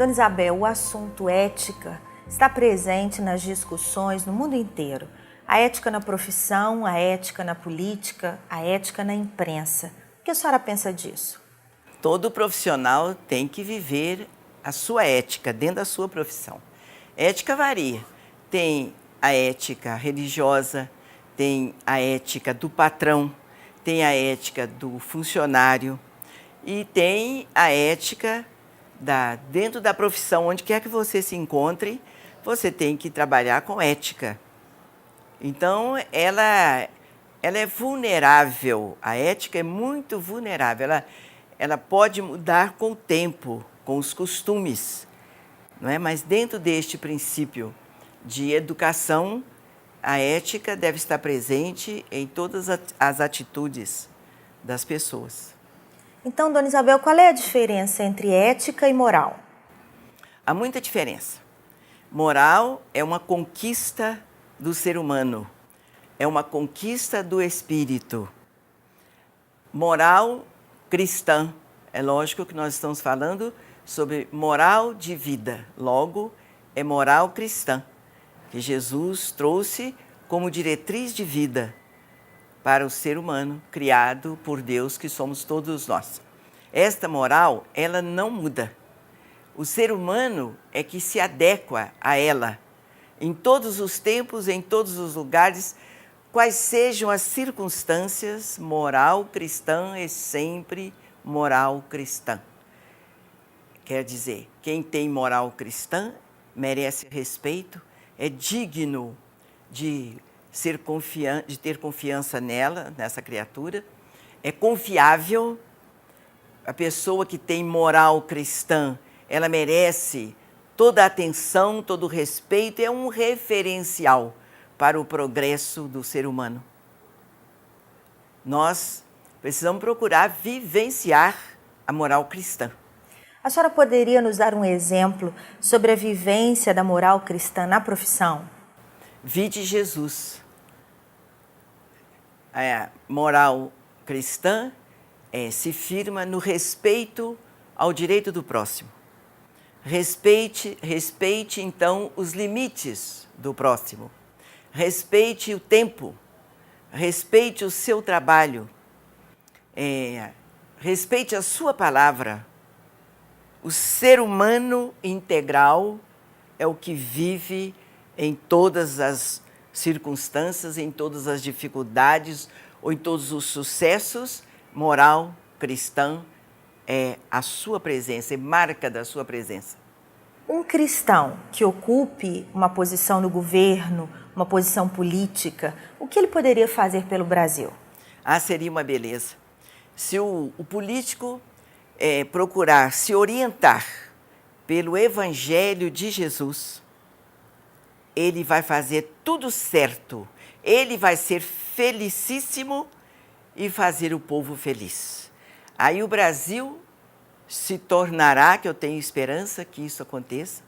Dona Isabel, o assunto ética está presente nas discussões no mundo inteiro. A ética na profissão, a ética na política, a ética na imprensa. O que a senhora pensa disso? Todo profissional tem que viver a sua ética dentro da sua profissão. Ética varia. Tem a ética religiosa, tem a ética do patrão, tem a ética do funcionário e tem a ética dentro da profissão, onde quer que você se encontre, você tem que trabalhar com ética. Então, ela é vulnerável, a ética é muito vulnerável, ela pode mudar com o tempo, com os costumes, não é? Mas dentro deste princípio de educação, a ética deve estar presente em todas as atitudes das pessoas. Então, Dona Isabel, qual é a diferença entre ética e moral? Há muita diferença. Moral é uma conquista do ser humano, é uma conquista do espírito. Moral cristã, é lógico que nós estamos falando sobre moral de vida, logo é moral cristã, que Jesus trouxe como diretriz de vida para o ser humano criado por Deus, que somos todos nós. Esta moral, ela não muda. O ser humano é que se adequa a ela, em todos os tempos, em todos os lugares, quais sejam as circunstâncias, moral cristã é sempre moral cristã. Quer dizer, quem tem moral cristã merece respeito, é digno de ter confiança nela, nessa criatura, é confiável. A pessoa que tem moral cristã, ela merece toda a atenção, todo o respeito, é um referencial para o progresso do ser humano. Nós precisamos procurar vivenciar a moral cristã. A senhora poderia nos dar um exemplo sobre a vivência da moral cristã na profissão? Vide Jesus. A moral cristã se firma no respeito ao direito do próximo. Respeite então os limites do próximo. Respeite o tempo. Respeite o seu trabalho. Respeite a sua palavra. O ser humano integral é o que vive em todas as circunstâncias, em todas as dificuldades ou em todos os sucessos. Moral cristã é a sua presença, é marca da sua presença. Um cristão que ocupe uma posição no governo, uma posição política, o que ele poderia fazer pelo Brasil? Seria uma beleza. Se o político procurar se orientar pelo Evangelho de Jesus, ele vai fazer tudo certo, ele vai ser felicíssimo e fazer o povo feliz. Aí o Brasil se tornará, que eu tenho esperança que isso aconteça,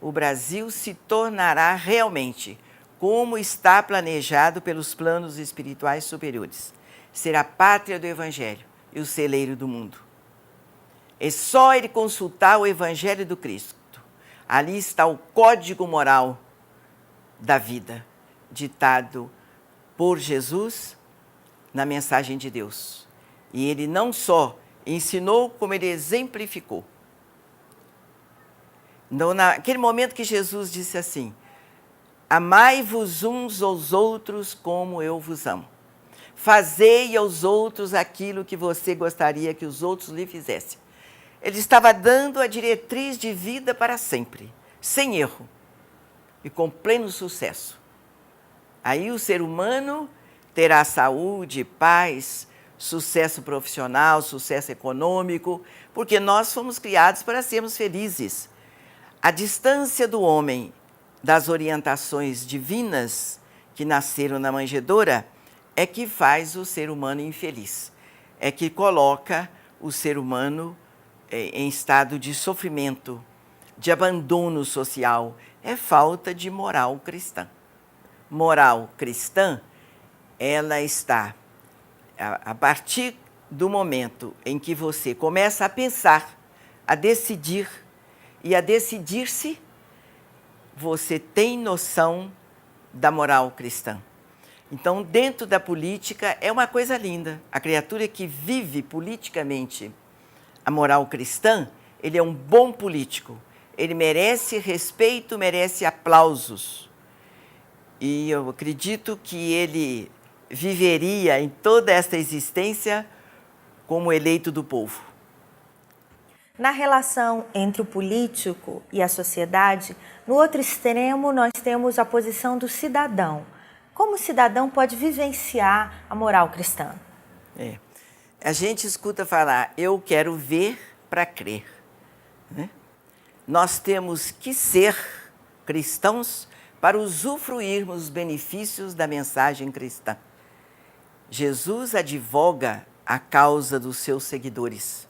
o Brasil se tornará realmente como está planejado pelos planos espirituais superiores. Será a pátria do Evangelho e o celeiro do mundo. É só ele consultar o Evangelho do Cristo. Ali está o código moral da vida, ditado por Jesus na mensagem de Deus. E ele não só ensinou, como ele exemplificou. Então, naquele momento que Jesus disse assim: amai-vos uns aos outros como eu vos amo. Fazei aos outros aquilo que você gostaria que os outros lhe fizessem. Ele estava dando a diretriz de vida para sempre, sem erro e com pleno sucesso. Aí o ser humano terá saúde, paz, sucesso profissional, sucesso econômico, porque nós fomos criados para sermos felizes. A distância do homem das orientações divinas que nasceram na manjedoura é que faz o ser humano infeliz, é que coloca o ser humano em estado de sofrimento, de abandono social, é falta de moral cristã. Moral cristã, ela está a partir do momento em que você começa a pensar, a decidir e a decidir-se, você tem noção da moral cristã. Então, dentro da política, é uma coisa linda. A criatura que vive politicamente a moral cristã, ele é um bom político. Ele merece respeito, merece aplausos. E eu acredito que ele viveria em toda esta existência como eleito do povo. Na relação entre o político e a sociedade, no outro extremo nós temos a posição do cidadão. Como o cidadão pode vivenciar a moral cristã? A gente escuta falar, eu quero ver para crer. Né? Nós temos que ser cristãos para usufruirmos os benefícios da mensagem cristã. Jesus advoga a causa dos seus seguidores.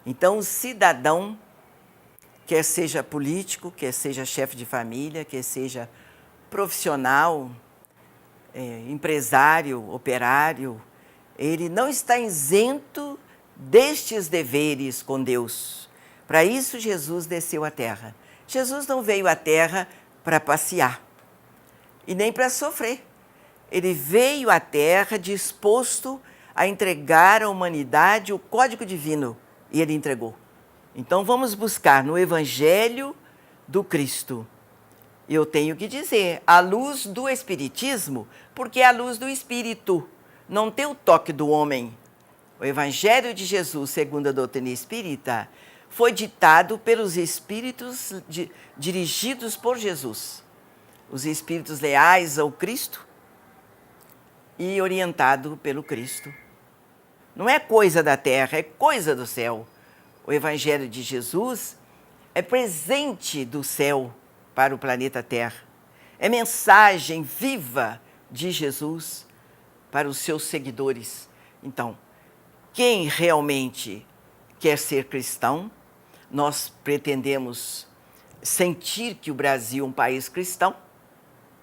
Então, o cidadão, quer seja político, quer seja chefe de família, quer seja profissional, empresário, operário, ele não está isento destes deveres com Deus. Para isso, Jesus desceu à terra. Jesus não veio à terra para passear e nem para sofrer. Ele veio à terra disposto a entregar à humanidade o código divino. E ele entregou. Então vamos buscar no Evangelho do Cristo. Eu tenho que dizer, a luz do Espiritismo, porque é a luz do Espírito, não tem o toque do homem. O Evangelho de Jesus, segundo a doutrina espírita, foi ditado pelos Espíritos dirigidos por Jesus. Os Espíritos leais ao Cristo e orientado pelo Cristo. Não é coisa da terra, é coisa do céu. O Evangelho de Jesus é presente do céu para o planeta Terra. É mensagem viva de Jesus para os seus seguidores. Então, quem realmente quer ser cristão, nós pretendemos sentir que o Brasil é um país cristão,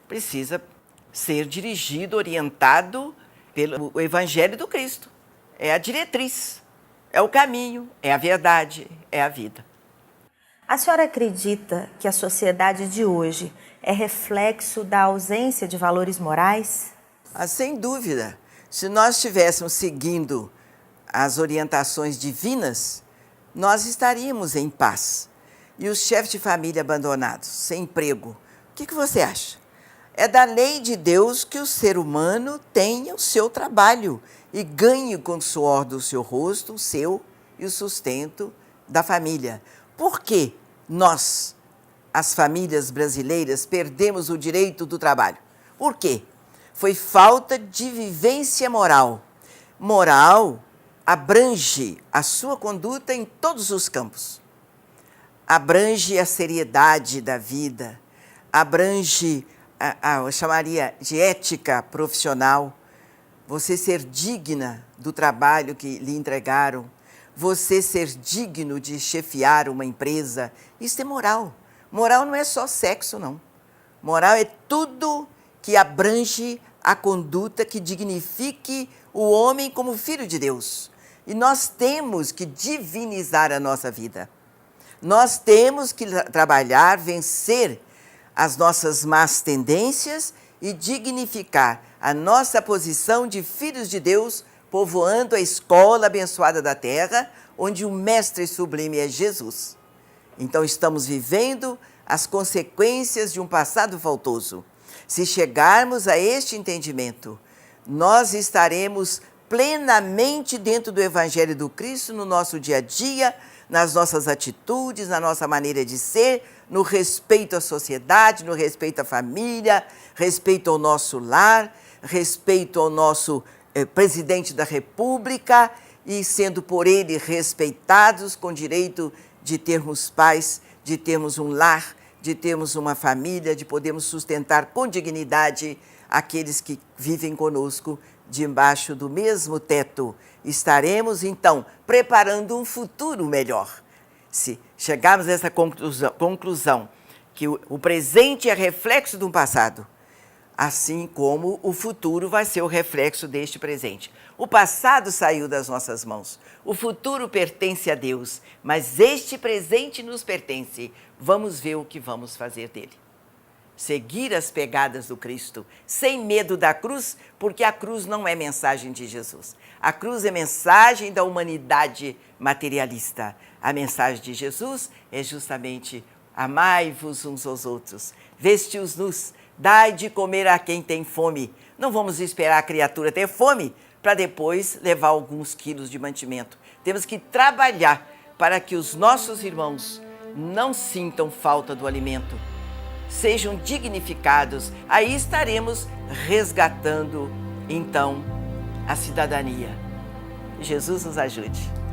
precisa ser dirigido, orientado pelo Evangelho do Cristo. É a diretriz, é o caminho, é a verdade, é a vida. A senhora acredita que a sociedade de hoje é reflexo da ausência de valores morais? Sem dúvida. Se nós estivéssemos seguindo as orientações divinas, nós estaríamos em paz. E os chefes de família abandonados, sem emprego, o que você acha? É da lei de Deus que o ser humano tenha o seu trabalho e ganhe com o suor do seu rosto o seu e o sustento da família. Por que nós, as famílias brasileiras, perdemos o direito do trabalho? Por quê? Foi falta de vivência moral. Moral abrange a sua conduta em todos os campos. Abrange a seriedade da vida, abrange eu chamaria de ética profissional, você ser digna do trabalho que lhe entregaram, você ser digno de chefiar uma empresa, isso é moral. Moral não é só sexo, não. Moral é tudo que abrange a conduta que dignifique o homem como filho de Deus. E nós temos que divinizar a nossa vida. Nós temos que trabalhar, vencer as nossas más tendências e dignificar a nossa posição de filhos de Deus, povoando a escola abençoada da terra, onde o mestre sublime é Jesus. Então estamos vivendo as consequências de um passado faltoso. Se chegarmos a este entendimento, nós estaremos plenamente dentro do Evangelho do Cristo no nosso dia a dia, nas nossas atitudes, na nossa maneira de ser, no respeito à sociedade, no respeito à família, respeito ao nosso lar, respeito ao nosso presidente da República e sendo por ele respeitados com direito de termos paz, de termos um lar, de termos uma família, de podermos sustentar com dignidade aqueles que vivem conosco debaixo do mesmo teto. Estaremos, então, preparando um futuro melhor. Se chegarmos a essa conclusão que o presente é reflexo de um passado, assim como o futuro vai ser o reflexo deste presente. O passado saiu das nossas mãos, o futuro pertence a Deus, mas este presente nos pertence. Vamos ver o que vamos fazer dele. Seguir as pegadas do Cristo, sem medo da cruz, porque a cruz não é mensagem de Jesus. A cruz é mensagem da humanidade materialista. A mensagem de Jesus é justamente: amai-vos uns aos outros, veste-os nus, dai de comer a quem tem fome. Não vamos esperar a criatura ter fome para depois levar alguns quilos de mantimento. Temos que trabalhar para que os nossos irmãos não sintam falta do alimento, sejam dignificados. Aí estaremos resgatando, então, a cidadania. Jesus nos ajude.